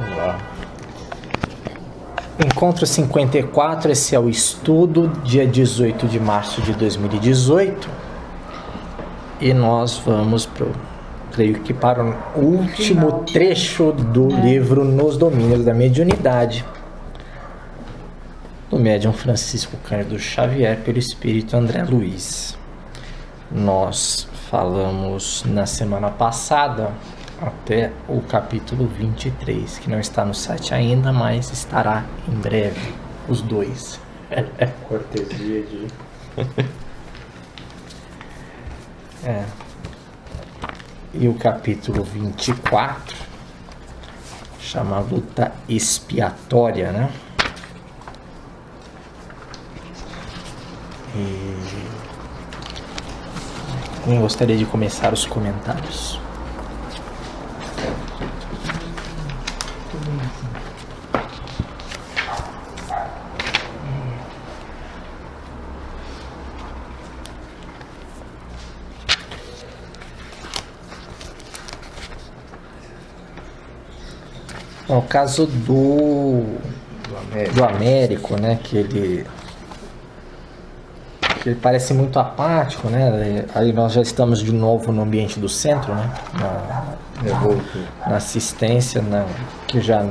Vamos lá. Encontro 54, esse é o estudo, dia 18 de março de 2018. E nós vamos creio que para o último trecho do livro Nos Domínios da Mediunidade, do médium Francisco Cândido Xavier, pelo espírito André Luiz. Nós falamos na semana passada até o capítulo 23, que não está no site ainda, mas estará em breve, os dois. Cortesia de... E o capítulo 24 chama Luta Expiatória, né? E eu gostaria de começar os comentários. O caso do Américo, né, que ele parece muito apático, né? Aí nós já estamos de novo no ambiente do centro, né? Na assistência, que já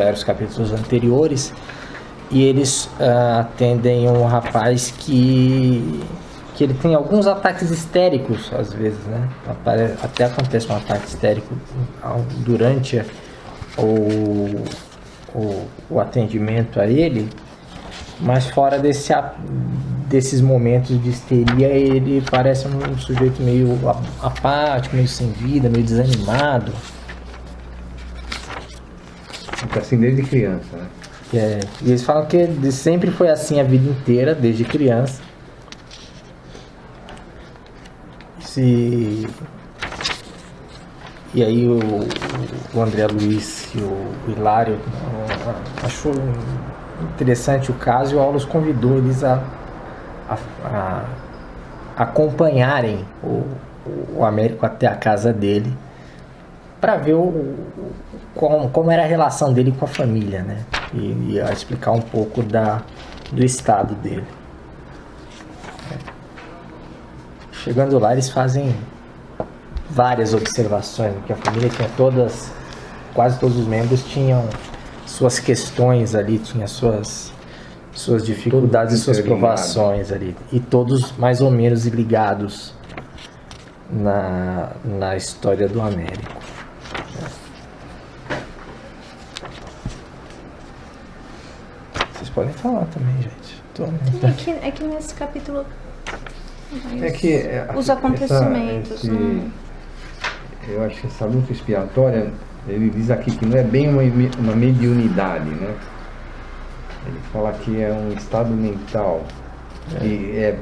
eram os capítulos anteriores, e eles atendem um rapaz que ele tem alguns ataques histéricos às vezes, né? Até acontece um ataque histérico durante o atendimento a ele, mas fora desses momentos de histeria, ele parece um sujeito meio apático, meio sem vida, meio desanimado. Assim desde criança, né? E eles falam que ele sempre foi assim a vida inteira, desde criança. E aí o André Luiz e o Hilário achou interessante o caso, e o Aulus convidou eles a acompanharem o Américo até a casa dele para ver como era a relação dele com a família, né? E a explicar um pouco do estado dele. Chegando lá, eles fazem várias observações, porque a família tinha quase todos os membros tinham suas questões ali, tinha suas dificuldades e suas provações ali, e todos mais ou menos ligados na história do Américo. Vocês podem falar também, gente. É que nesse capítulo os acontecimentos. Eu acho que essa luta expiatória, ele diz aqui que não é bem uma mediunidade, né? Ele fala que é um estado mental, e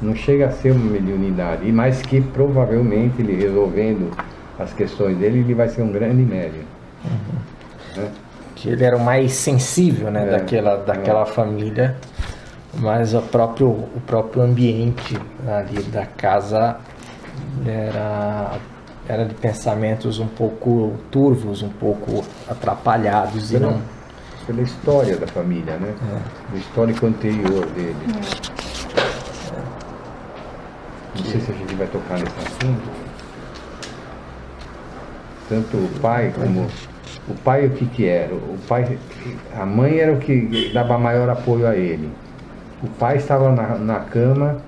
não chega a ser uma mediunidade, mas que provavelmente ele, resolvendo as questões dele, ele vai ser um grande médium. Né? Que ele era o mais sensível, né, daquela família, mas o próprio ambiente ali da casa era de pensamentos um pouco turvos, um pouco atrapalhados. Pela história da família, né? Do histórico anterior dele. Não sei se a gente vai tocar nesse assunto. Tanto o pai como... O pai, o que era? A mãe era o que dava maior apoio a ele. O pai estava na cama,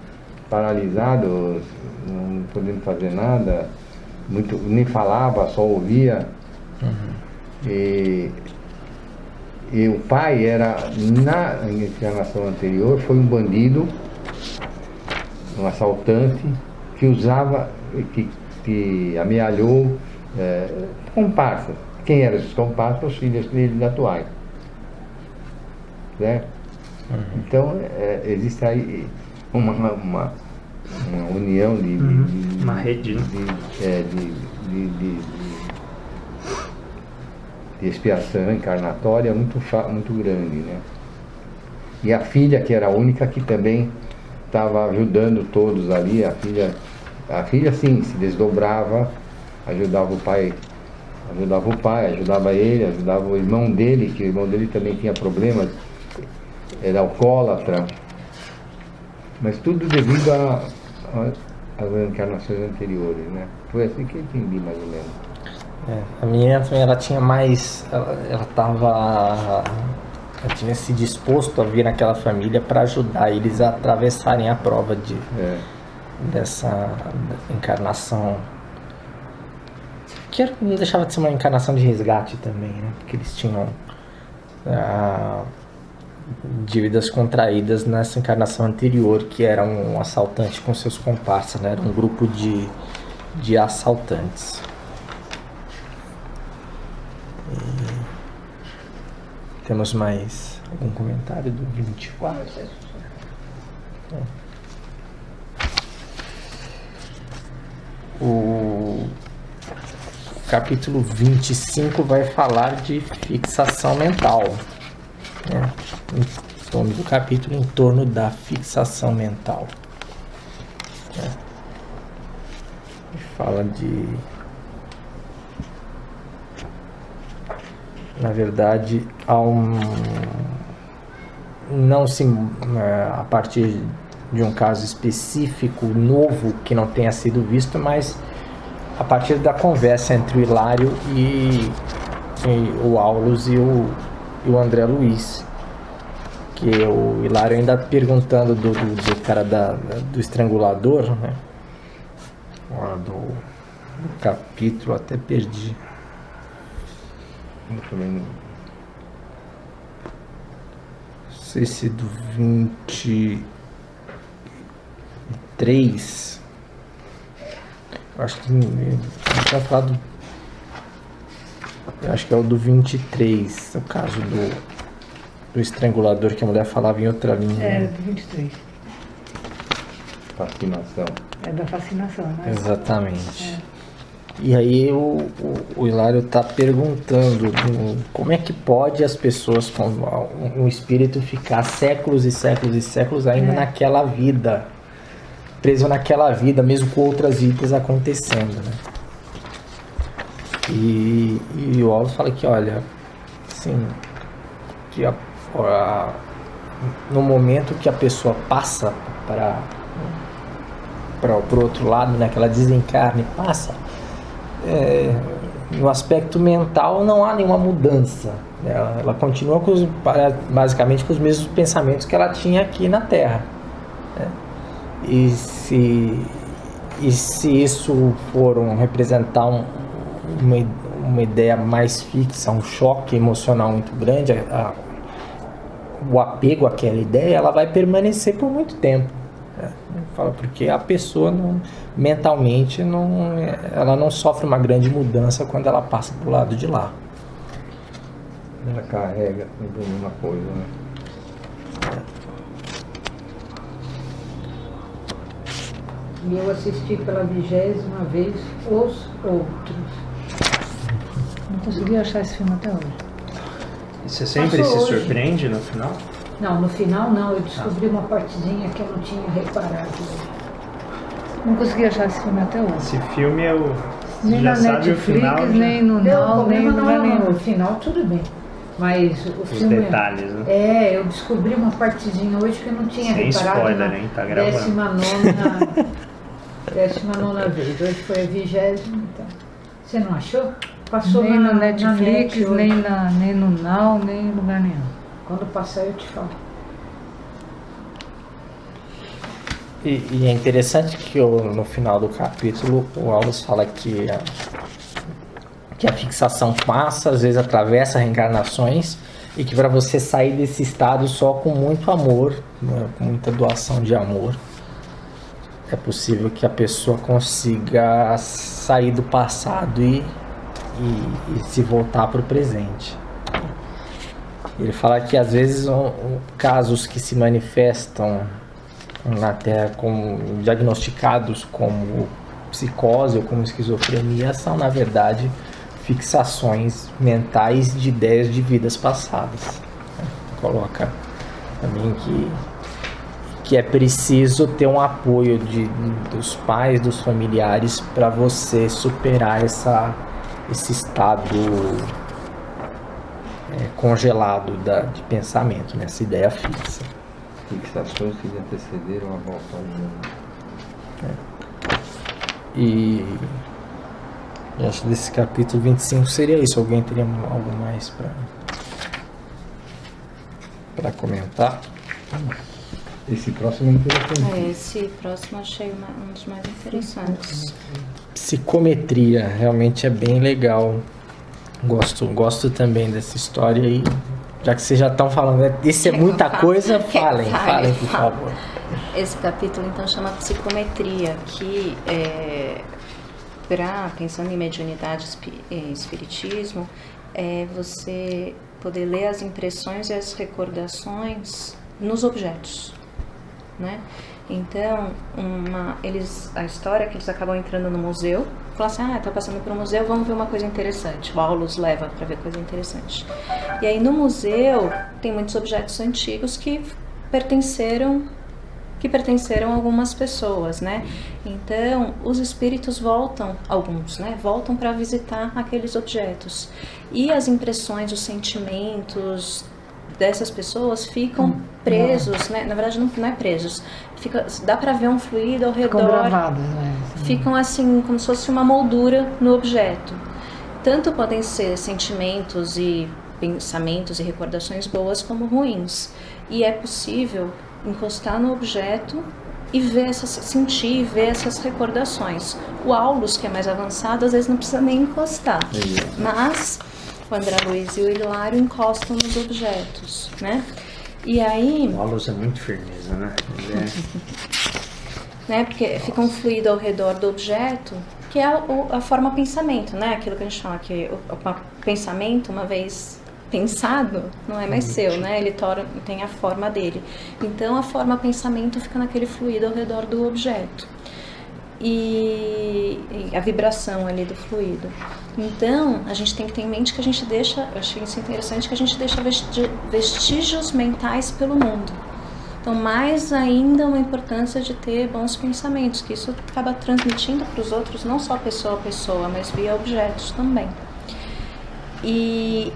paralisado, não podendo fazer nada, nem falava, só ouvia. E o pai na encarnação anterior, foi um bandido, um assaltante, que usava, que amealhou comparsas. Quem eram esses comparsas? Os filhos dele atuais. Certo? Então, existe aí uma união uma rede de expiação encarnatória muito grande, né? E a filha, que era a única que também estava ajudando todos ali, a filha sim, se desdobrava, ajudava o pai Ajudava o pai, ajudava ele, ajudava o irmão dele, que o irmão dele também tinha problemas, era alcoólatra. Mas tudo devido às encarnações anteriores, né? Foi assim que eu entendi mais ou menos. A menina também, ela tinha mais... Ela tinha se disposto a vir naquela família para ajudar eles a atravessarem a prova dessa encarnação. Que não deixava de ser uma encarnação de resgate também, né? Porque eles tinham dívidas contraídas nessa encarnação anterior, que era um assaltante com seus comparsas, né? Era um grupo de assaltantes. Temos mais algum comentário do 24? O capítulo 25 vai falar de fixação mental, né? O nome do capítulo em torno da fixação mental. Fala de... Na verdade, não se, a partir de um caso específico, novo, que não tenha sido visto, mas a partir da conversa entre o Hilário e o Aulus e o André Luiz, que o Hilário ainda perguntando do cara do estrangulador, né? Do capítulo, até perdi. Eu também não sei se do 23. Acho que não tinha falado. Eu acho que é o do 23. O caso do estrangulador, que a mulher falava em outra língua. É, do 23. Fascinação. É da fascinação, né? Exatamente. E aí o Hilário está perguntando como é que pode as pessoas, com um espírito, ficar séculos e séculos e séculos ainda naquela vida, preso naquela vida, mesmo com outras vidas acontecendo, né? E o Aulus fala que, olha, assim, que no momento que a pessoa passa para o outro lado, né, que ela desencarna e passa, no aspecto mental não há nenhuma mudança, né? Ela continua basicamente com os mesmos pensamentos que ela tinha aqui na Terra, né? E se isso for representar uma ideia mais fixa, um choque emocional muito grande, o apego àquela ideia, ela vai permanecer por muito tempo. Fala, porque a pessoa mentalmente ela não sofre uma grande mudança quando ela passa pro lado de lá. Ela carrega sempre a mesma coisa, né? E eu assisti pela 20ª vez Os Outros. Não consegui achar esse filme até hoje. E você sempre Passou se hoje. surpreende no final? Não, no final não, eu descobri uma partezinha que eu não tinha reparado. Não consegui achar esse filme até hoje. Esse filme eu Nem já na sabe o final, Netflix, nem no Não, Now, nem problema no lugar não, nenhum. no final tudo bem. Mas o os filme... detalhes, né? eu descobri uma partezinha hoje que eu não tinha Sem reparado. spoiler, na hein? Tá gravando. 19ª vez. Hoje foi a 20ª, então. Você não achou? Passou Nem na no Netflix, net hoje. nem no Now, nem em lugar nenhum. Quando passar eu te falo. E é interessante que no final do capítulo o Aulus fala que a fixação passa, às vezes atravessa reencarnações, e que para você sair desse estado só com muito amor, né, com muita doação de amor, é possível que a pessoa consiga sair do passado e se voltar para o presente. Ele fala que às vezes casos que se manifestam na Terra diagnosticados como psicose ou como esquizofrenia são, na verdade, fixações mentais de ideias de vidas passadas. Coloca também que é preciso ter um apoio dos pais, dos familiares, para você superar esse estado congelado de pensamento, né? Essa ideia fixa. Fixações que antecederam a volta ao mundo. E eu acho que desse capítulo 25 seria isso. Alguém teria algo mais para comentar? Esse próximo é interessante. Esse próximo achei um dos mais interessantes. Psicometria realmente é bem legal. Gosto também dessa história aí. Já que vocês já estão falando, isso é muita coisa, falem, por favor. Esse capítulo então chama Psicometria, que pensando em mediunidade e espiritismo, é você poder ler as impressões e as recordações nos objetos, né? Então, a história é que eles acabam entrando no museu, falam assim, tá passando por um museu, vamos ver uma coisa interessante. O Aulus leva para ver coisa interessante. E aí no museu tem muitos objetos antigos que pertenceram a algumas pessoas, né? Então, os espíritos voltam, alguns, né? Voltam para visitar aqueles objetos. E as impressões, os sentimentos dessas pessoas ficam presos, né? Na verdade não é presos. Dá para ver um fluido ao redor. Ficam gravados, né? Ficam assim, como se fosse uma moldura no objeto. Tanto podem ser sentimentos e pensamentos e recordações boas como ruins. E é possível encostar no objeto e sentir e ver essas recordações. O Aulus, que é mais avançado, às vezes não precisa nem encostar. Mas o André Luiz e o Hilário encostam nos objetos, né? E aí... O Aulus é muito firmeza, né? Né? Porque fica um fluido ao redor do objeto, que é a forma pensamento, né? Aquilo que a gente fala que o pensamento, uma vez pensado, não é mais seu, né? Ele tem a forma dele. Então a forma pensamento fica naquele fluido ao redor do objeto. E a vibração ali do fluido. Então, a gente tem que ter em mente que a gente deixa, eu achei isso interessante, que a gente deixa vestígios mentais pelo mundo. Então, mais ainda uma importância de ter bons pensamentos, que isso acaba transmitindo para os outros, não só pessoa a pessoa, mas via objetos também. E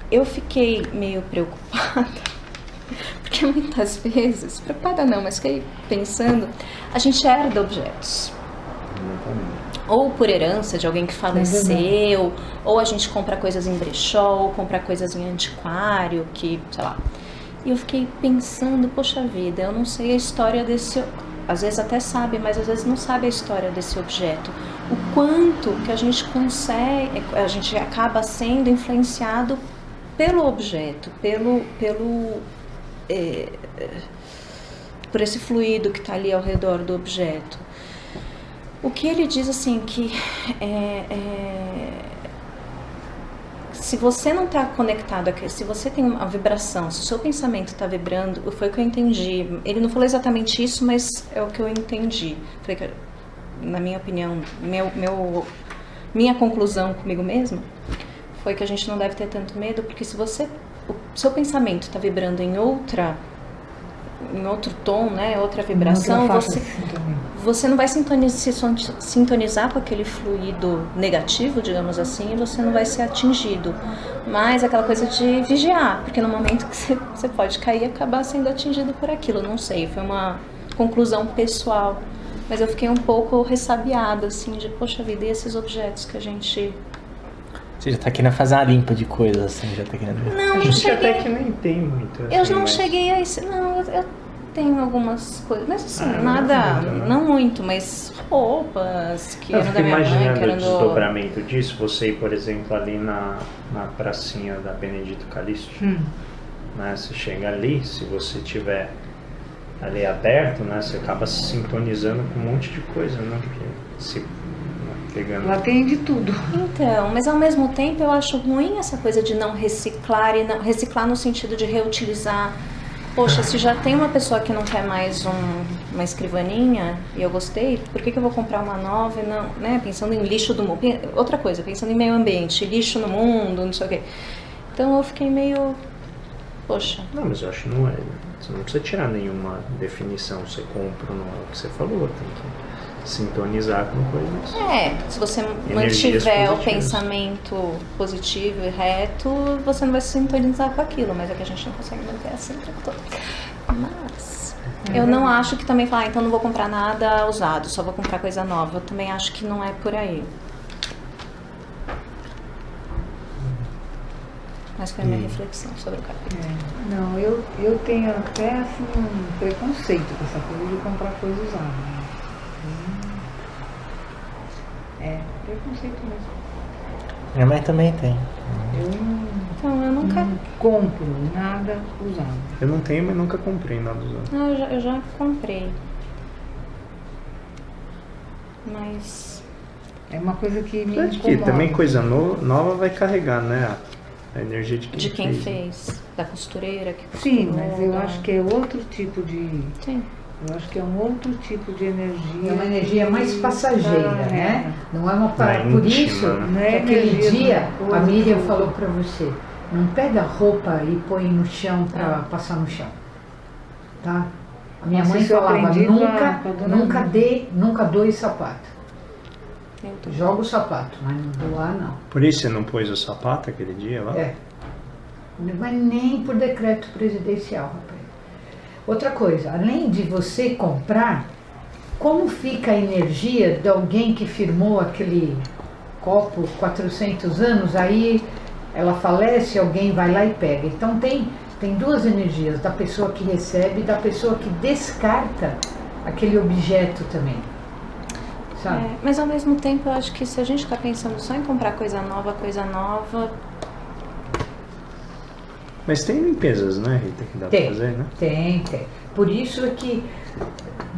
eu fiquei meio preocupada, porque muitas vezes, preocupada não, mas fiquei pensando, a gente herda objetos. Ou por herança de alguém que faleceu, ou a gente compra coisas em brechó, ou compra coisas em antiquário, que, sei lá. E eu fiquei pensando, poxa vida, eu não sei a história desse... Às vezes até sabe, mas às vezes não sabe a história desse objeto. O quanto que a gente consegue, a gente acaba sendo influenciado pelo objeto, por esse fluido que está ali ao redor do objeto. O que ele diz assim, que se você não está conectado aqui, se você tem uma vibração, se o seu pensamento está vibrando, foi o que eu entendi. Ele não falou exatamente isso, mas é o que eu entendi. Na minha opinião, minha conclusão comigo mesma foi que a gente não deve ter tanto medo, porque se o seu pensamento está vibrando em outro tom, né, outra vibração, você não vai sintonizar com aquele fluido negativo, digamos assim, e você não vai ser atingido. Mas aquela coisa de vigiar, porque no momento que você pode cair e acabar sendo atingido por aquilo, não sei, foi uma conclusão pessoal. Mas eu fiquei um pouco ressabiada, assim, de, poxa vida, e esses objetos que a gente... Você já tá querendo fazer uma limpa de coisas, assim, já tá querendo... Não, a gente cheguei... até que nem tem muito. Assim, eu não cheguei a isso, não, eu tenho algumas coisas, mas assim, nada, não muito, mas roupas que eram da minha mãe, que eram o desdobramento disso, você ir, por exemplo, ali na pracinha da Benedito Calixto, né, você chega ali, se você tiver ali aberto, né, você acaba se sintonizando com um monte de coisa, né, porque pegando... Lá tem de tudo. Então, mas ao mesmo tempo eu acho ruim essa coisa de não reciclar, e não reciclar no sentido de reutilizar. Poxa, se já tem uma pessoa que não quer mais uma escrivaninha e eu gostei, por que eu vou comprar uma nova e não, né? Pensando em lixo do mundo. Outra coisa, pensando em meio ambiente, lixo no mundo, não sei o quê. Então eu fiquei meio... Poxa. Não, mas eu acho que não é. Você não precisa tirar nenhuma definição. Você compra ou não é o que você falou. sintonizar com coisas. Se você Energias mantiver o positivas. pensamento positivo e reto, você não vai se sintonizar com aquilo, mas é que a gente não consegue manter assim o tempo todo. Mas eu não acho que também falar, então não vou comprar nada usado, só vou comprar coisa nova. Eu também acho que não é por aí. Mas foi a minha reflexão sobre o capítulo. Não, eu tenho até assim, um preconceito com essa coisa de comprar coisa usada. Né? Preconceito mesmo. Minha mãe também tem. Eu Então eu nunca. não compro nada usado. Eu não tenho, mas nunca comprei nada usado. Não, eu já comprei. Mas. É uma coisa que me Acho que incomoda. também coisa nova vai carregar, né? A energia de quem fez. fez. Da costureira que costurou. Sim, mas eu acho que é outro tipo de... Sim. Eu acho que é um outro tipo de energia. É uma energia mais passageira, né? Não é uma parada. Por íntima, isso, né? Não é que aquele energia dia de uma a coisa Miriam que- falou pra você, não pega roupa e põe no chão pra passar no chão. Tá? A minha Nossa, mãe isso eu falava, aprendi com a dona nunca doe sapato. Eu tô. Joga o sapato, mas não doar não. Por isso você não pôs o sapato aquele dia lá? É. Não vai nem por decreto presidencial, rapaz. Outra coisa, além de você comprar, como fica a energia de alguém que firmou aquele copo 400 anos, aí ela falece, alguém vai lá e pega. Então tem duas energias, da pessoa que recebe e da pessoa que descarta aquele objeto também. Sabe? Mas ao mesmo tempo eu acho que se a gente está pensando só em comprar coisa nova, Mas tem limpezas, né, Rita, que dá pra fazer, né? Tem. Por isso é que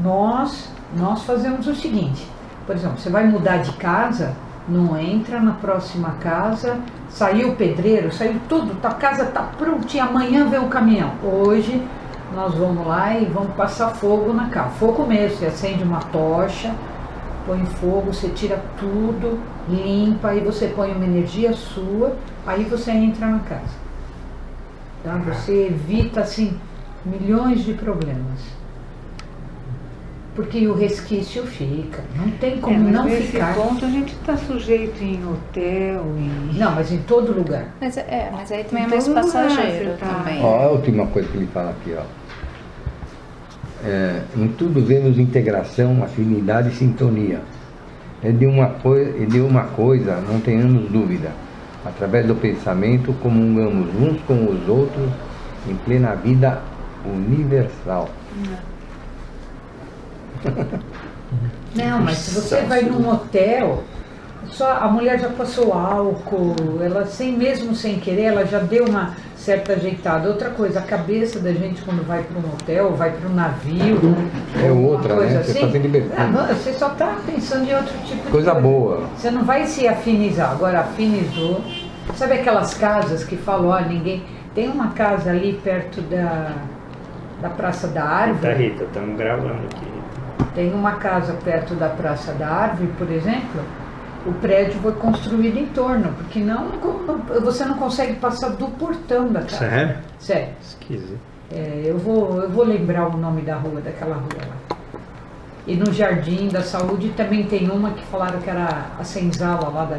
nós fazemos o seguinte, por exemplo, você vai mudar de casa, não entra na próxima casa, saiu o pedreiro, saiu tudo, a casa tá prontinha, amanhã vem o caminhão. Hoje nós vamos lá e vamos passar fogo na casa, fogo mesmo, você acende uma tocha, põe fogo, você tira tudo, limpa, aí você põe uma energia sua, aí você entra na casa. Tá? Você evita, assim, milhões de problemas. Porque o resquício fica, não tem como mas não nesse ficar. ponto a gente está sujeito em hotel, em... Não, mas em todo lugar. mas aí também é Em mais todo lugar passageiro você tá. também. Ó, a última coisa que ele fala aqui, ó. Em tudo vemos integração, afinidade e sintonia. De uma coisa, não tenhamos dúvida. Através do pensamento, comungamos uns com os outros em plena vida universal. Não, mas se você vai num hotel, só a mulher já passou álcool, ela mesmo sem querer, ela já deu uma certa ajeitada. Outra coisa, a cabeça da gente quando vai para um hotel, vai para um navio, É alguma outra, coisa né? Você assim, tá sem liberdade. você só está pensando em outro tipo de Coisa boa. Você não vai se afinizar. Agora, afinizou. Sabe aquelas casas que falam, ó, ninguém... Tem uma casa ali perto da Praça da Tá, Árvore. Rita, estamos gravando aqui. Tem uma casa perto da Praça da Árvore, por exemplo, o prédio foi construído em torno, porque você não consegue passar do portão da casa. Sério? Sério. Esquisito. Eu vou lembrar o nome da rua, daquela rua lá. E no Jardim da Saúde também tem uma que falaram que era a senzala lá da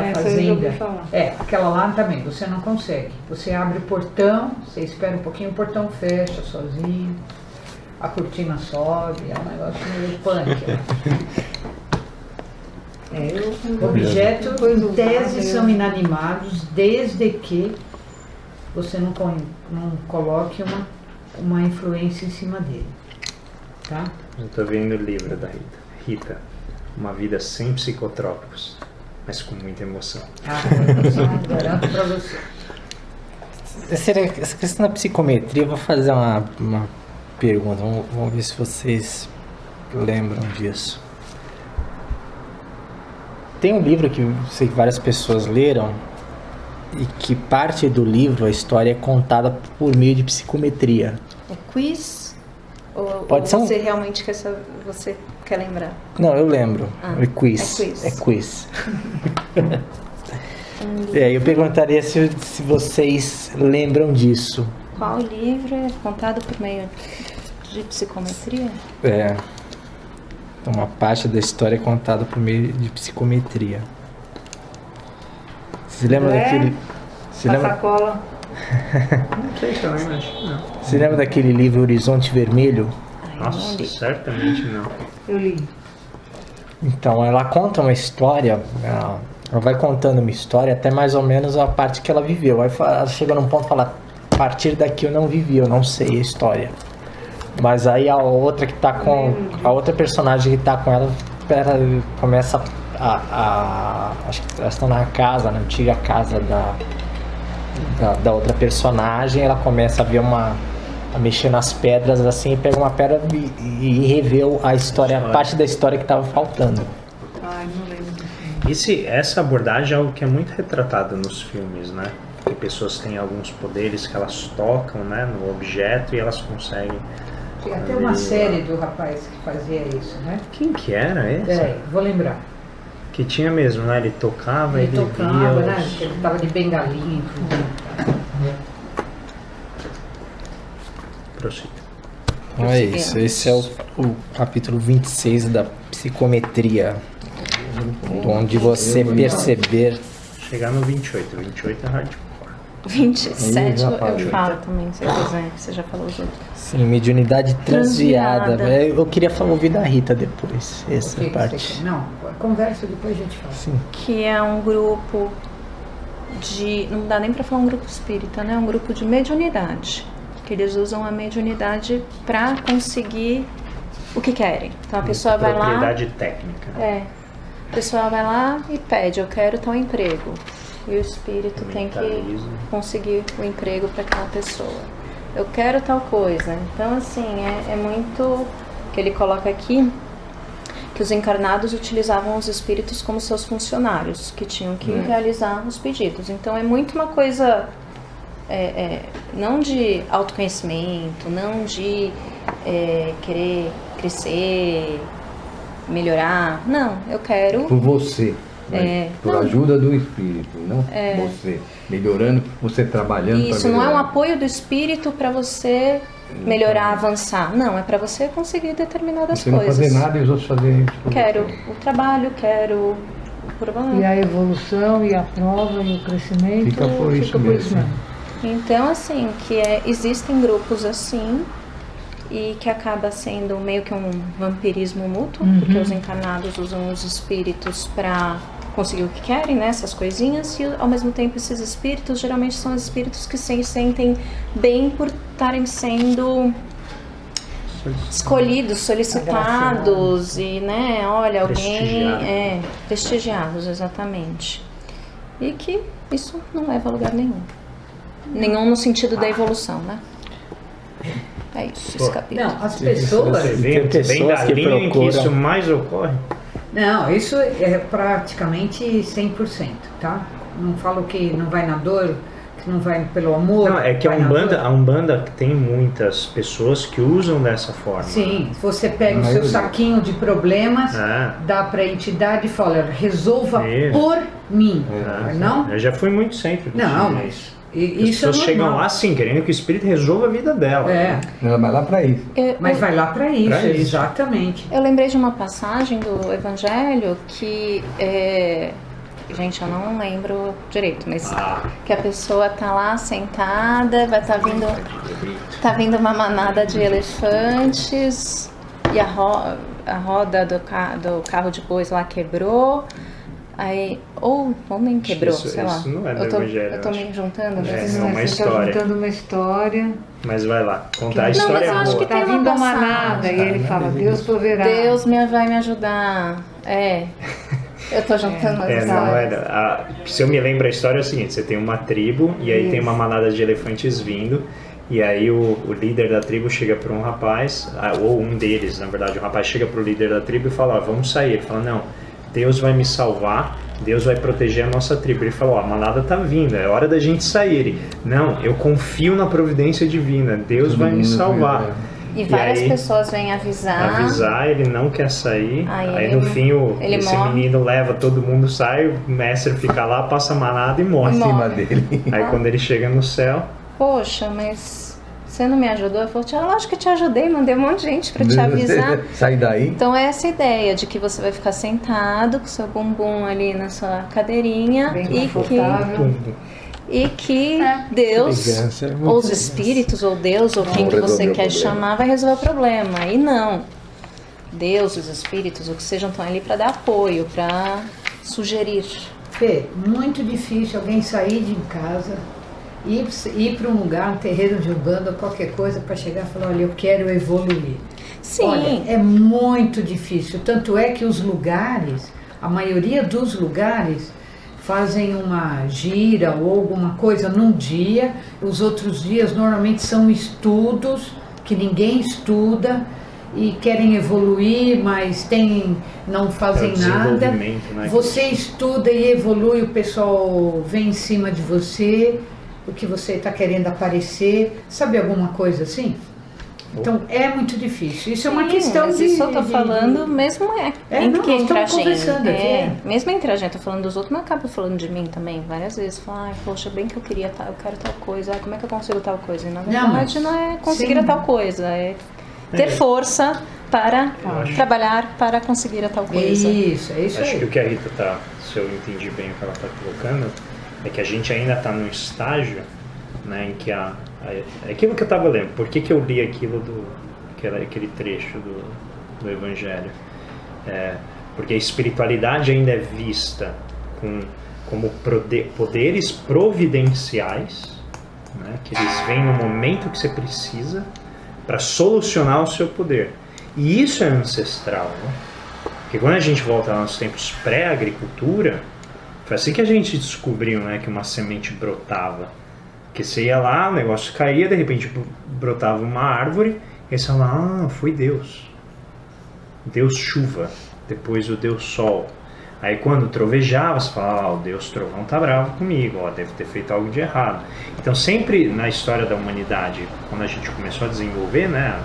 essa eu já ouvi fazenda. falar. Aquela lá também, você não consegue. Você abre o portão, você espera um pouquinho, o portão fecha sozinho, a cortina sobe, é um negócio meio punk. Objetos, em tese, são inanimados, desde que você não coloque uma influência em cima dele. Tá? Eu tô vendo o livro da Rita. Rita, Uma Vida Sem Psicotrópicos, mas com muita emoção. Garanto pra você. Essa questão da psicometria, eu vou fazer uma pergunta, vamos ver se vocês lembram disso. Tem um livro que eu sei que várias pessoas leram e que parte do livro, a história é contada por meio de psicometria. É quiz? Ou Pode ser um- você realmente você quer lembrar? Não, eu lembro. É quiz. é quiz. É quiz. Eu perguntaria se vocês lembram disso. Qual livro é contado por meio de psicometria? Uma parte da história é contada por meio de psicometria. Você lembra daquele... Você lembra... Sacola. Não sei se eu lembro, acho que não. Você lembra daquele livro Horizonte Vermelho? Nossa, certamente não. Eu li. Então, ela conta uma história, ela vai contando uma história até mais ou menos a parte que ela viveu. Aí ela chega num ponto e fala, a partir daqui eu não vivi, eu não sei a história. Mas aí a outra que tá com... A outra personagem que tá com ela começa acho que elas estão na casa, na antiga casa da outra personagem. Ela começa a ver a mexer nas pedras assim, pega uma pedra e revê a história, a parte da história que estava faltando. Ai, não lembro. Essa abordagem é algo que é muito retratado nos filmes, né? Que pessoas têm alguns poderes que elas tocam, né, no objeto e elas conseguem... Tem até uma série do rapaz que fazia isso, né? Quem que era esse? Vou lembrar. Que tinha mesmo, né? Ele tocava, ele tocava, via né? Ele tava de bengalinha. Prossiga. Então é isso, esse é o capítulo 26 da psicometria, onde você perceber... Chegar no 28, 28 é hardcore. 27 Aí, eu rapaz. falo também, se quiser, que você já falou os outros. Sim, mediunidade transviada. Transviada. Eu queria ouvir da Rita depois, essa O que parte. você quer? Não, conversa depois a gente fala. Sim. Que é um grupo de... Não dá nem pra falar um grupo espírita, né? É um grupo de mediunidade. Que eles usam a mediunidade pra conseguir o que querem. Então a pessoa vai lá... Propriedade técnica. A pessoa vai lá e pede, eu quero tal emprego. E o espírito tem que Mentalismo. conseguir o emprego para aquela pessoa. Eu quero tal coisa. Então, assim, é muito... que ele coloca aqui que os encarnados utilizavam os espíritos como seus funcionários, que tinham que realizar os pedidos. Então, é muito uma coisa... não de autoconhecimento, não de querer crescer, melhorar. Não, eu quero... Por você. Né? Por não. ajuda do espírito, não você. Melhorando, você trabalhando para Isso não é um melhorar. apoio do espírito para você melhorar, avançar. Não, é para você conseguir determinadas Você não coisas. fazer nada e os outros fazerem isso por Quero você. o trabalho, quero o E a evolução, e a prova, e o crescimento Fica por isso mesmo. Então, assim, existem grupos assim e que acaba sendo meio que um vampirismo mútuo, porque os encarnados usam os espíritos para conseguir o que querem, né, essas coisinhas, e ao mesmo tempo esses espíritos geralmente são os espíritos que se sentem bem por estarem sendo escolhidos, solicitados e, né, olha, alguém prestigiados, exatamente. E que isso não leva a lugar nenhum. Nenhum no sentido da evolução, né? É isso, esse capítulo. Não, as pessoas... Você vem da que linha em que procuram. isso mais ocorre? Não, isso é praticamente 100%, tá? Não falo que não vai na dor, que não vai pelo amor. Não, é que vai na dor. a Umbanda tem muitas pessoas que usam dessa forma. Sim, você pega o Mas seu eu- saquinho de problemas, dá para a entidade e fala, resolva Isso. por mim. Ah, Não? Eu já fui muito centro disso. Não, né? mas As isso é pessoas chegam normal. lá assim, querendo que o espírito resolva a vida dela. É, Ela vai lá para isso. mas vai lá para isso, Pra isso. exatamente. Eu lembrei de uma passagem do Evangelho que, gente, eu não lembro direito, mas que a pessoa tá lá sentada, tá vindo uma manada de elefantes e a roda do carro de bois lá quebrou. Aí, ou nem quebrou, Isso- sei lá. isso não é do eu tô Evangelho, eu tô eu me acho. juntando, É, mas é uma Você história. Tá contando uma história. Mas vai lá, contar a Não, história mas eu é acho boa. que tem Tá uma vindo a passagem. manada e ele fala, Deus proverá. Deus vai me ajudar. Eu tô juntando as É, não, histórias. se eu me lembro a história é o seguinte, você tem uma tribo e aí tem uma manada de elefantes vindo e aí o líder da tribo chega para um rapaz, ou um deles, na verdade, o rapaz chega para o líder da tribo e fala, ó, vamos sair. Ele fala, não, Deus vai me salvar, Deus vai proteger a nossa tribo. Ele falou, ó, a manada tá vindo, é hora da gente sair. Ele, não, eu confio na providência divina, Deus vai me salvar. E várias aí, pessoas vêm avisar. ele não quer sair. Aí ele- no fim ele esse morre. menino leva, todo mundo sai, o mestre fica lá, passa a manada e morre. Em cima Morre. dele. Aí quando ele chega no céu, Poxa, mas você não me ajudou? Eu falei, lógico que eu te ajudei, mandei um monte de gente para te avisar. Sai daí. Então é essa ideia de que você vai ficar sentado com seu bumbum ali na sua cadeirinha Bem confortável. e que Deus, Elegância, muito ou os elegância. espíritos, ou Deus, ou quem que você resolver o quer problema. chamar, vai resolver o problema. E não. Deus, os espíritos, o que sejam, estão ali para dar apoio, para sugerir. Fê, muito difícil alguém sair de casa, ir para um lugar, um terreiro de Umbanda, qualquer coisa, para chegar e falar, olha, eu quero evoluir. Sim. Olha, é muito difícil. Tanto é que os lugares, a maioria dos lugares, fazem uma gira ou alguma coisa num dia. Os outros dias normalmente são estudos que ninguém estuda e querem evoluir, mas não fazem nada. desenvolvimento, né? Você estuda e evolui, o pessoal vem em cima de você, o que você está querendo aparecer. Sabe alguma coisa assim? Então é muito difícil. Isso é uma Sim, questão mas de. isso eu tô falando mesmo É, não, entre nós estamos a gente. conversando aqui, Mesmo entre a gente, tô falando dos outros, mas acabo falando de mim também várias vezes. Falo, ai, poxa, bem que eu queria eu quero tal coisa, como é que eu consigo tal coisa? E na verdade não é conseguir sim. a tal coisa, é ter força para trabalhar para conseguir a tal coisa. Isso, é isso Acho que o aí. que a Rita tá, se eu entendi bem o que ela está colocando, é que a gente ainda está num estágio, né, em que é aquilo que eu estava lendo. Por que eu li aquilo aquele trecho do Evangelho? Porque a espiritualidade ainda é vista como poderes providenciais, né, que eles vêm no momento que você precisa para solucionar o seu poder. E isso é ancestral, né? Porque quando a gente volta aos tempos pré-agricultura, foi assim que a gente descobriu, né, que uma semente brotava. Que você ia lá, o negócio caía, de repente brotava uma árvore, e você fala, foi Deus. Deus chuva, depois o Deus sol. Aí quando trovejava, você fala, o Deus trovão tá bravo comigo, deve ter feito algo de errado. Então sempre na história da humanidade, quando a gente começou a desenvolver, né,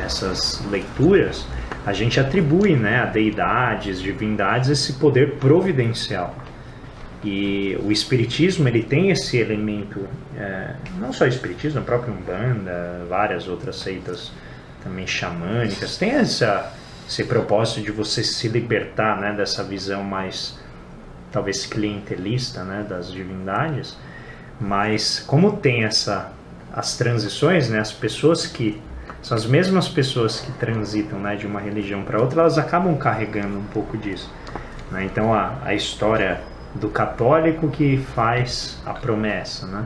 essas leituras, a gente atribui, né, a deidades, divindades, esse poder providencial. E o espiritismo, ele tem esse elemento, não só o espiritismo, a própria Umbanda, várias outras seitas também xamânicas, tem esse propósito de você se libertar, né, dessa visão mais, talvez, clientelista, né, das divindades. Mas como tem as transições, né, as pessoas que são as mesmas pessoas que transitam, né, de uma religião para outra, elas acabam carregando um pouco disso, né? Então a história do católico que faz a promessa, né?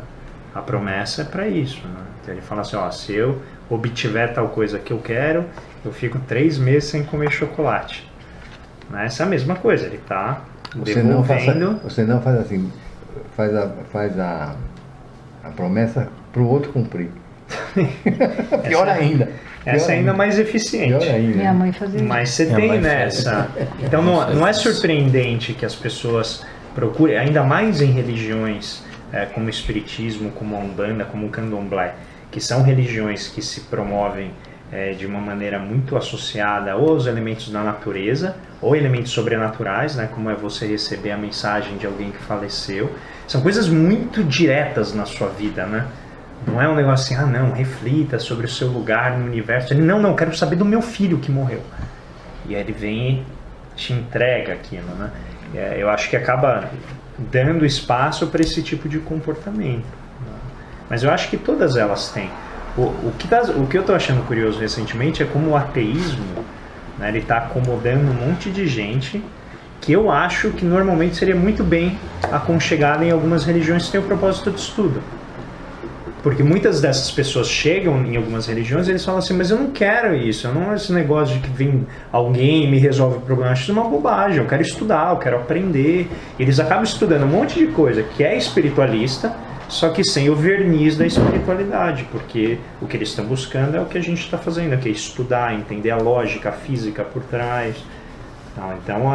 A promessa é para isso, né? Então ele fala assim, se eu obtiver tal coisa que eu quero, eu fico 3 meses sem comer chocolate, né? Essa é a mesma coisa, ele está devolvendo. Você não faz assim, faz a promessa para o outro cumprir. Pior ainda. Essa é ainda mais eficiente. Pior ainda. Minha mãe fazia isso. Mas você tem nessa. Então não é surpreendente que as pessoas procurem, ainda mais em religiões como o Espiritismo, como a Umbanda, como o Candomblé, que são religiões que se promovem de uma maneira muito associada ou aos elementos da natureza ou elementos sobrenaturais, né, como é você receber a mensagem de alguém que faleceu. São coisas muito diretas na sua vida, né? Não é um negócio assim, não, reflita sobre o seu lugar no universo. Ele, não, quero saber do meu filho que morreu. E aí ele vem e te entrega aquilo, né? Eu acho que acaba dando espaço para esse tipo de comportamento, né? Mas eu acho que todas elas têm. O que eu estou achando curioso recentemente é como o ateísmo, né, ele está acomodando um monte de gente que eu acho que normalmente seria muito bem aconchegada em algumas religiões que têm o propósito de estudo. Porque muitas dessas pessoas chegam em algumas religiões e eles falam assim, mas eu não quero isso, eu não esse negócio de que vem alguém e me resolve o problema, acho isso uma bobagem, eu quero estudar, eu quero aprender. Eles acabam estudando um monte de coisa que é espiritualista, só que sem o verniz da espiritualidade, porque o que eles estão buscando é o que a gente está fazendo, que é estudar, entender a lógica, a física por trás. Então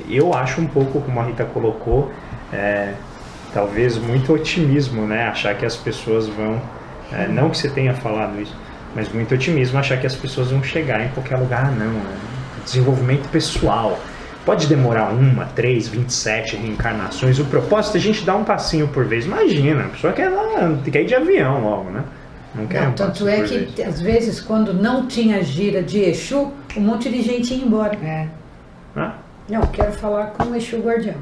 eu acho um pouco, como a Rita colocou, talvez muito otimismo, né? Achar que as pessoas vão, não que você tenha falado isso, mas muito otimismo, achar que as pessoas vão chegar em qualquer lugar. Não, desenvolvimento pessoal. Pode demorar 1, 3, 27 reencarnações. O propósito é a gente dar um passinho por vez. Imagina, a pessoa quer ir de avião logo, né? Não querem Tanto é que, às vezes, quando não tinha gira de Exu, um monte de gente ia embora. É. Não, quero falar com o Exu Guardião.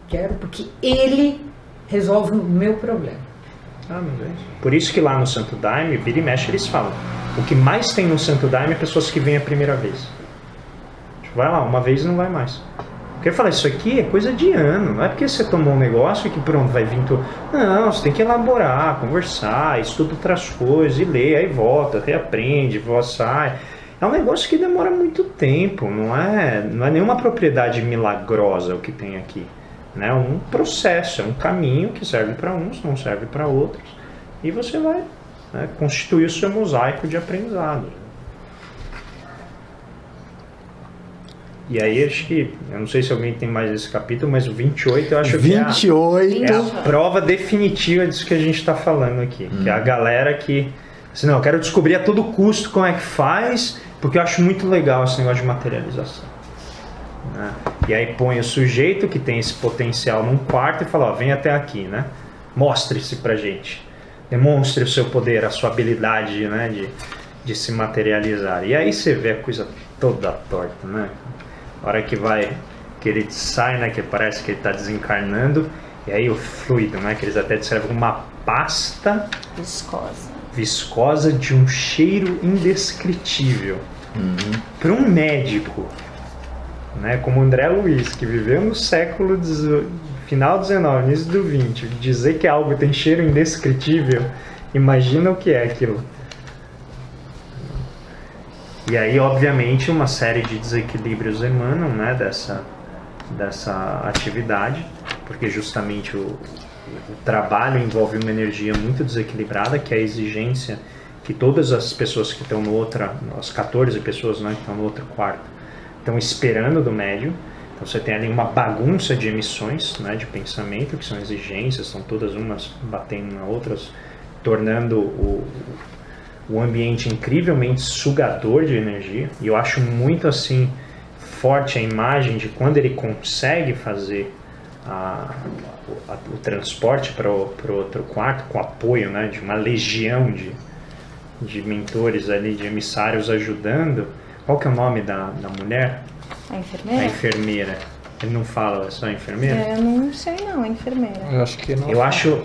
Quero, porque ele resolve o meu problema. Por isso que lá no Santo Daime, vira e mexe, eles falam. O que mais tem no Santo Daime é pessoas que vêm a primeira vez. Tipo, vai lá, uma vez e não vai mais. Porque eu falo, isso aqui é coisa de ano. Não é porque você tomou um negócio que pronto, vai vir tudo. Não, você tem que elaborar, conversar, estuda outras coisas, e lê, aí volta, reaprende, sai. É um negócio que demora muito tempo, não é nenhuma propriedade milagrosa o que tem aqui. É um processo, é um caminho que serve para uns, não serve para outros. E você vai constituir o seu mosaico de aprendizado. E aí acho que, eu não sei se alguém tem mais esse capítulo, mas o 28 eu acho 28. que é a prova definitiva disso que a gente está falando aqui. Que é a galera que, assim, não, eu quero descobrir a todo custo como é que faz, porque eu acho muito legal esse negócio de materialização. Né? E aí põe o sujeito que tem esse potencial num quarto e fala, ó, vem até aqui, né? Mostre-se pra gente. Demonstre o seu poder, a sua habilidade, né, de se materializar. E aí você vê a coisa toda torta, né? A hora que ele sai, né, que parece que ele está desencarnando, e aí o fluido, né, que eles até descrevem uma pasta viscosa de um cheiro indescritível. Para um médico, né, como André Luiz, que viveu no século final do 19, início do 20, dizer que algo tem cheiro indescritível, imagina o que é aquilo. E aí, obviamente, uma série de desequilíbrios emanam, né, dessa atividade, porque justamente o trabalho envolve uma energia muito desequilibrada, que é a exigência que todas as pessoas que estão as 14 pessoas, né, que estão no outro quarto, estão esperando do médium. Então você tem ali uma bagunça de emissões, né, de pensamento, que são exigências, são todas umas batendo nas outras, tornando o ambiente incrivelmente sugador de energia. E eu acho muito assim forte a imagem de quando ele consegue fazer o transporte para o outro quarto, com apoio, né, de uma legião de mentores ali, de emissários ajudando. Qual que é o nome da mulher? A enfermeira? A enfermeira. Ele não fala, é só a enfermeira? Eu não sei não, a enfermeira. Eu acho que não. Eu acho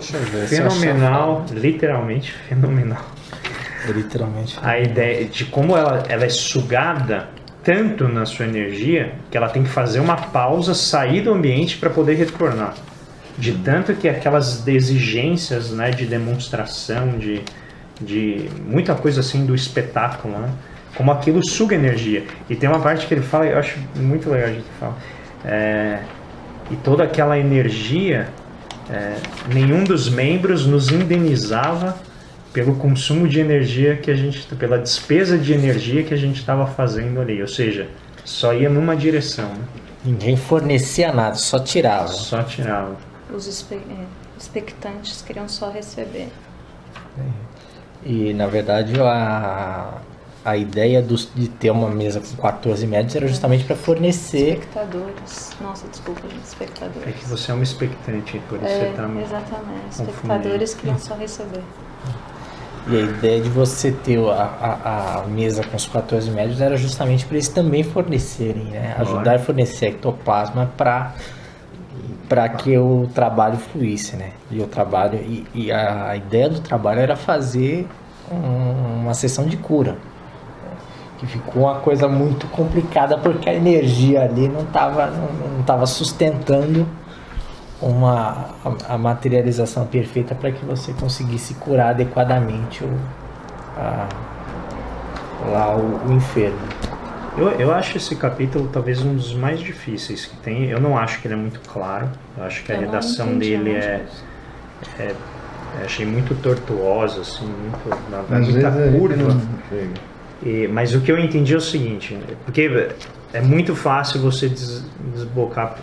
fenomenal, literalmente fenomenal. Literalmente. A ideia de como ela é sugada tanto na sua energia que ela tem que fazer uma pausa, sair do ambiente para poder retornar. De tanto que aquelas exigências, né, de demonstração, de muita coisa assim do espetáculo, né, como aquilo suga energia. E tem uma parte que ele fala, eu acho muito legal a gente falar, e toda aquela energia, nenhum dos membros nos indenizava pelo consumo de energia pela despesa de energia que a gente estava fazendo ali, ou seja, só ia numa direção, né? Ninguém fornecia nada, só tirava. Só tirava. Os expectantes queriam só receber. E na verdade a ideia de ter uma mesa com 14 médios era justamente para fornecer. Espectadores. Nossa, desculpa, gente, espectadores. É que você é uma expectante, por isso você está exatamente. Espectadores queriam só receber. E a ideia de você ter a mesa com os 14 médios era justamente para eles também fornecerem, né? Ajudar a fornecer ectoplasma para que o trabalho fluísse, né? E o trabalho e a ideia do trabalho era fazer uma sessão de cura, que ficou uma coisa muito complicada porque a energia ali não estava sustentando a materialização perfeita para que você conseguisse curar adequadamente o enfermo. Eu acho esse capítulo talvez um dos mais difíceis que tem. Eu não acho que ele é muito claro. Eu acho que a redação dele achei muito tortuosa, assim, muita curva. Mas o que eu entendi é o seguinte, porque é muito fácil você desbocar,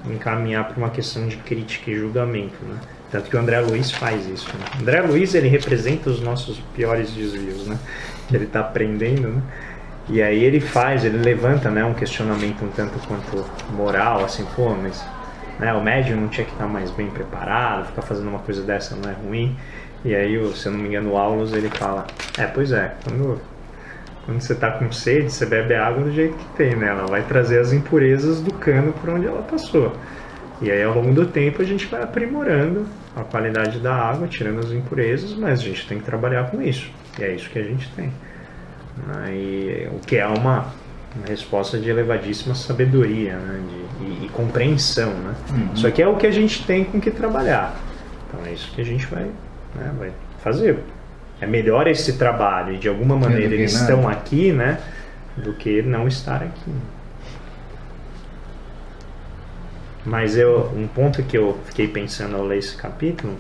encaminhar para uma questão de crítica e julgamento, né? Tanto que o André Luiz faz isso, né? O André Luiz, ele representa os nossos piores desvios, né? Que ele está aprendendo, né? E aí ele levanta, né, um questionamento um tanto quanto moral, assim, pô, mas, né, o médium não tinha que estar mais bem preparado, ficar fazendo uma coisa dessa não é ruim. E aí, se eu não me engano, o Aulus, ele fala, pois é, quando você tá com sede, você bebe a água do jeito que tem, né? Ela vai trazer as impurezas do cano por onde ela passou. E aí, ao longo do tempo, a gente vai aprimorando a qualidade da água, tirando as impurezas, mas a gente tem que trabalhar com isso. E é isso que a gente tem. E o que é uma resposta de elevadíssima sabedoria, né? E compreensão, né? Isso aqui é o que a gente tem com que trabalhar. Então é isso que a gente vai fazer. É melhor esse trabalho e de alguma maneira eles estão aqui, né? Do que não estar aqui. Mas um ponto que eu fiquei pensando ao ler esse capítulo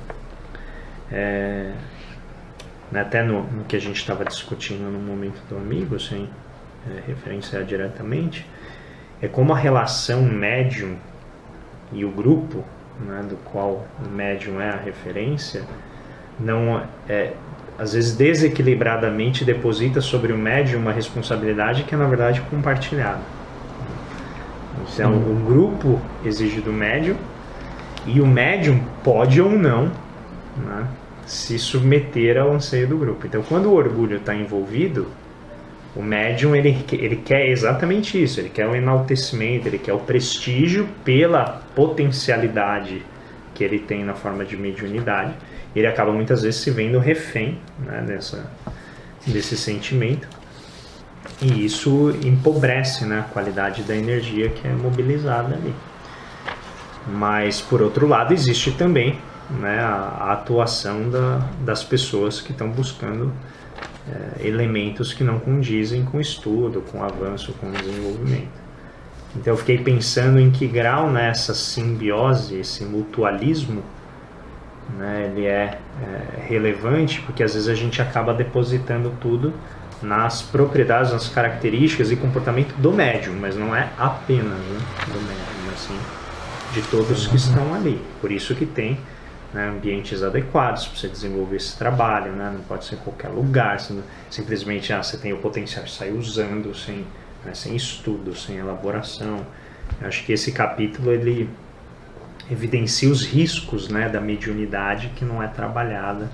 até no que a gente estava discutindo no momento do amigo, sem referenciar diretamente, é como a relação médium e o grupo, né, do qual o médium é a referência, não às vezes desequilibradamente deposita sobre o médium uma responsabilidade que é na verdade compartilhada. Então o grupo exige do médium e o médium pode ou não, né, se submeter ao anseio do grupo. Então quando o orgulho está envolvido, o médium ele quer exatamente isso, ele quer o enaltecimento, ele quer o prestígio pela potencialidade que ele tem na forma de mediunidade. Ele acaba muitas vezes se vendo refém, né, desse sentimento, e isso empobrece, né, a qualidade da energia que é mobilizada ali. Mas por outro lado existe também, né, a atuação das pessoas que estão buscando elementos que não condizem com o estudo, com o avanço, com o desenvolvimento. Então eu fiquei pensando em que grau nessa simbiose, esse mutualismo, né, ele é relevante, porque às vezes a gente acaba depositando tudo nas propriedades, nas características e comportamento do médium, mas não é apenas, né, do médium, mas sim de todos que estão ali. Por isso que tem, né, ambientes adequados para você desenvolver esse trabalho, né? Não pode ser em qualquer lugar, simplesmente você tem o potencial de sair usando sem estudo, sem elaboração. Eu acho que esse capítulo ele evidencia os riscos, né, da mediunidade que não é trabalhada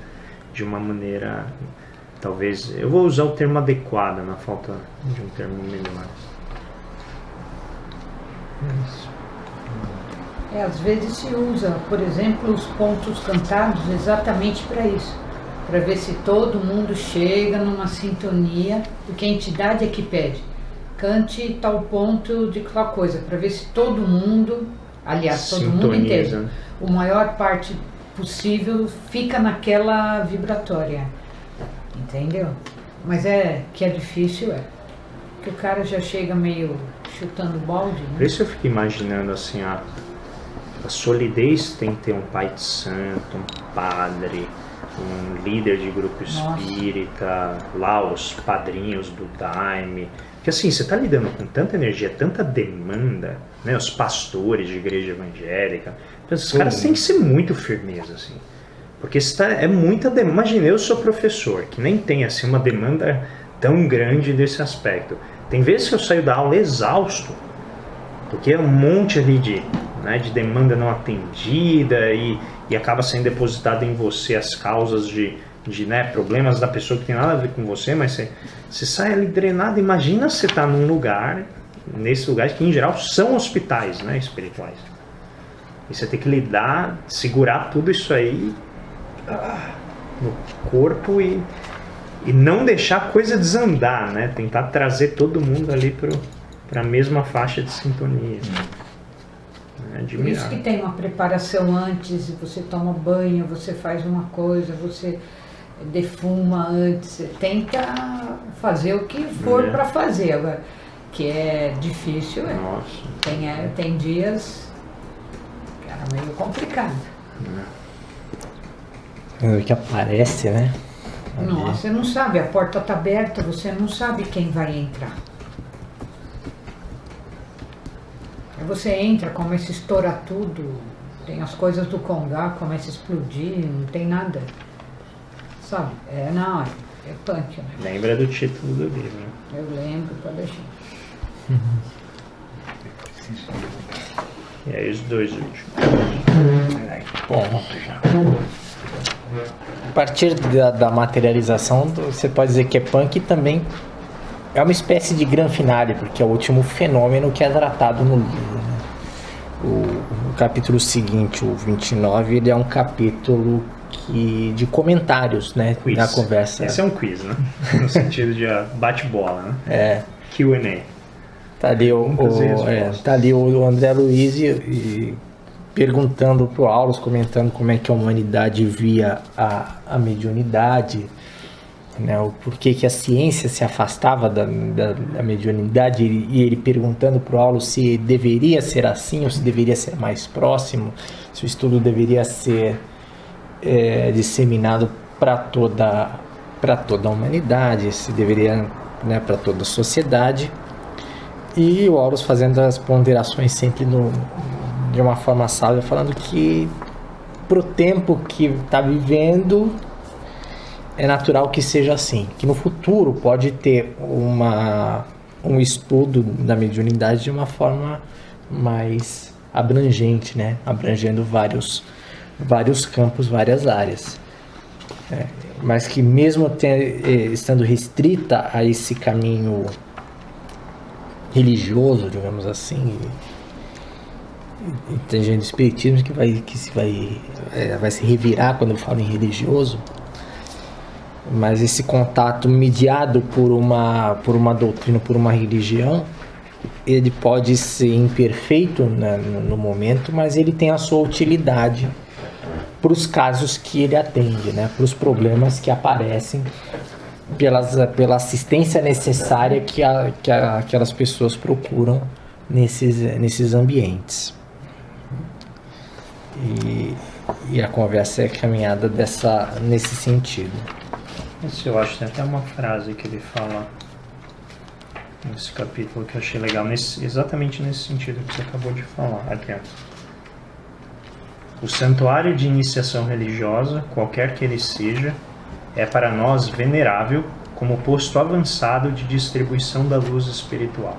de uma maneira, talvez, eu vou usar o termo adequado na falta de um termo melhor. Isso. Às vezes se usa, por exemplo, os pontos cantados exatamente para isso, para ver se todo mundo chega numa sintonia, porque a entidade é que pede, cante tal ponto de tal coisa, para ver se todo mundo, aliás, todo mundo inteiro, a maior parte possível fica naquela vibratória, entendeu? Mas que é difícil, que o cara já chega meio chutando balde, né? Por isso eu fico imaginando assim, a solidez tem que ter um pai de santo, um padre, um líder de grupo espírita, lá os padrinhos do Daime. Porque assim, você está lidando com tanta energia, tanta demanda, né? Os pastores de igreja evangélica. Então, esses caras têm que ser muito firmeza, assim. Porque é muita demanda. Imagina, eu sou professor, que nem tem assim, uma demanda tão grande desse aspecto. Tem vezes que eu saio da aula exausto, porque é um monte ali de demanda não atendida e acaba sendo depositado em você as causas de problemas da pessoa que tem nada a ver com você, mas você sai ali drenado. Imagina você estar num lugar, nesse lugar que em geral são hospitais, né, espirituais, e você tem que segurar tudo isso aí no corpo e não deixar a coisa desandar, né, tentar trazer todo mundo ali para a mesma faixa de sintonia. Por isso que tem uma preparação antes, você toma banho, você faz uma coisa, você defuma antes, você tenta fazer o que for para fazer. Agora, que é difícil, Nossa. Tem dias que era meio complicado. Que aparece, né? Nossa, você não sabe, a porta está aberta, você não sabe quem vai entrar. Você entra, começa a estourar tudo, tem as coisas do congá, começa a explodir, não tem nada, sabe? É punk, né? Lembra do título do livro, né? Eu lembro, pode deixar. E aí os dois últimos. Bom, a partir da materialização, você pode dizer que é punk, e também é uma espécie de gran finale, porque é o último fenômeno que é tratado no livro, né? O capítulo seguinte, o 29, ele é um capítulo de comentários, né, Quiz. da conversa. Esse é um quiz, né? No sentido de bate-bola, né? É. Q&A. Tá ali tá ali o André Luiz e perguntando pro Aulus, comentando como é que a humanidade via a mediunidade, né, o porquê que a ciência se afastava da mediunidade, e ele perguntando pro Aulus se deveria ser assim ou se deveria ser mais próximo, se o estudo deveria ser disseminado para toda a humanidade, se deveria, né, para toda a sociedade. E o Aulus fazendo as ponderações sempre de uma forma sábia, falando que pro tempo que está vivendo é natural que seja assim, que no futuro pode ter um estudo da mediunidade de uma forma mais abrangente, né, abrangendo vários campos, várias áreas, mas que mesmo estando restrita a esse caminho religioso, digamos assim, e tem gente do espiritismo que vai se revirar quando fala em religioso, mas esse contato mediado por uma doutrina, por uma religião, ele pode ser imperfeito, né, no momento, mas ele tem a sua utilidade para os casos que ele atende, né, para os problemas que aparecem, pela assistência necessária que aquelas pessoas procuram nesses ambientes. E a conversa é caminhada nesse sentido. Isso eu acho que tem até uma frase que ele fala nesse capítulo que eu achei legal, exatamente nesse sentido que você acabou de falar. Aqui, ó. O santuário de iniciação religiosa, qualquer que ele seja, é para nós venerável como posto avançado de distribuição da luz espiritual.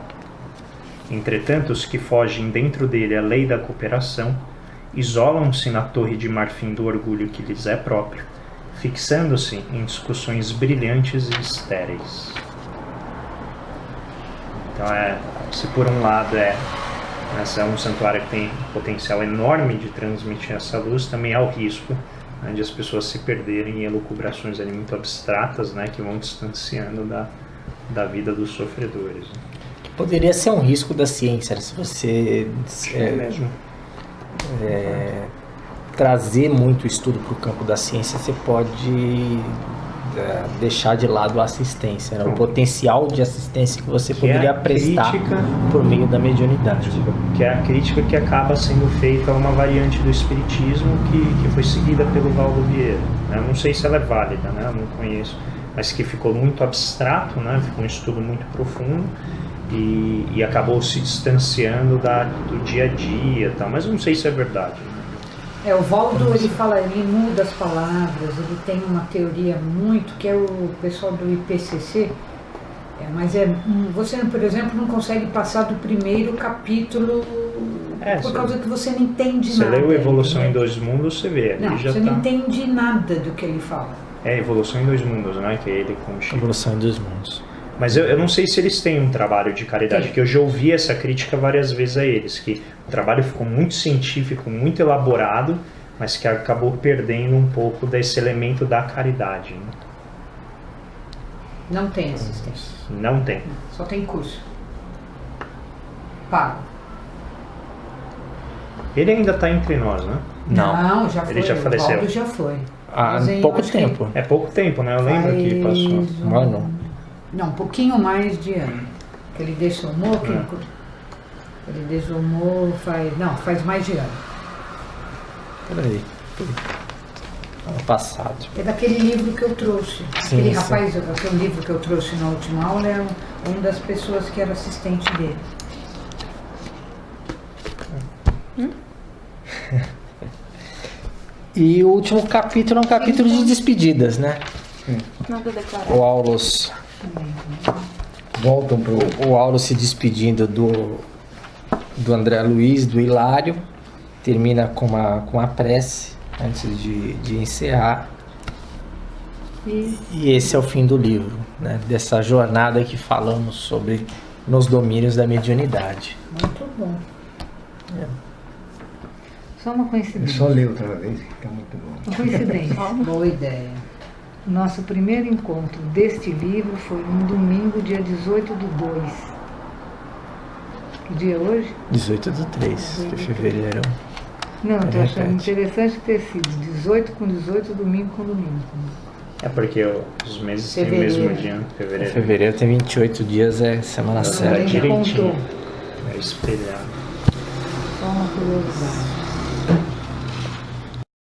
Entretanto, os que fogem dentro dele à lei da cooperação isolam-se na torre de marfim do orgulho que lhes é próprio, fixando-se em discussões brilhantes e estéreis. Então, se por um lado é um santuário que tem potencial enorme de transmitir essa luz, também há o risco, né, de as pessoas se perderem em elucubrações ali muito abstratas, né, que vão distanciando da vida dos sofredores. Né. Poderia ser um risco da ciência, se você mesmo. Trazer muito estudo para o campo da ciência, você pode deixar de lado a assistência, né? O potencial de assistência que você poderia prestar por meio da mediunidade. Que é a crítica que acaba sendo feita a uma variante do espiritismo que foi seguida pelo Valdo Vieira. Né? Eu não sei se ela é válida, né? Eu não conheço, mas que ficou muito abstrato, né? Ficou um estudo muito profundo e acabou se distanciando do dia a dia, tal. Mas eu não sei se é verdade. O Valdo, ele muda as palavras, ele tem uma teoria muito, que é o pessoal do IPCC, você, por exemplo, não consegue passar do primeiro capítulo por causa que você não entende nada. Você leu Evolução em Dois Mundos, você vê. Você não entende nada do que ele fala. Evolução em Dois Mundos, né? Que é ele com o Chico. Evolução em Dois Mundos. Mas eu não sei se eles têm um trabalho de caridade, porque eu já ouvi essa crítica várias vezes a eles, que o trabalho ficou muito científico, muito elaborado, mas que acabou perdendo um pouco desse elemento da caridade. Né? Não tem assistência. Não tem. Só tem curso. Pago. Ele ainda está entre nós, né? Não, já foi. Ele já faleceu. O Valdo já foi. Há pouco tempo. É pouco tempo, né? Eu lembro que passou. Um ano. Não, um pouquinho mais de ano. Ele dessomou, ele desomou faz mais de ano. Peraí. Ano passado. É daquele livro que eu trouxe. Sim, Aquele livro que eu trouxe na última aula é uma das pessoas que era assistente dele. E o último capítulo é um capítulo de despedidas, né? Nada declarado. O Aulus Voltam o Aulus se despedindo do André Luiz, do Hilário, termina com uma prece antes de encerrar, E esse é o fim do livro, né? Dessa jornada que falamos sobre nos domínios da mediunidade. Muito bom. Só uma É coincidência. só ler outra vez que fica muito bom. Uma coincidência. Boa ideia. Nosso primeiro encontro deste livro foi num domingo, dia 18/2. Que dia é hoje? 18/3 de fevereiro. Não, estou achando Repete. interessante ter sido 18 com 18, domingo com domingo. É porque os meses têm o Fevereiro. mesmo dia, fevereiro. Fevereiro tem 28 dias, é semana É certa. Ele direitinho. contou. É espelhado. Só uma curiosidade.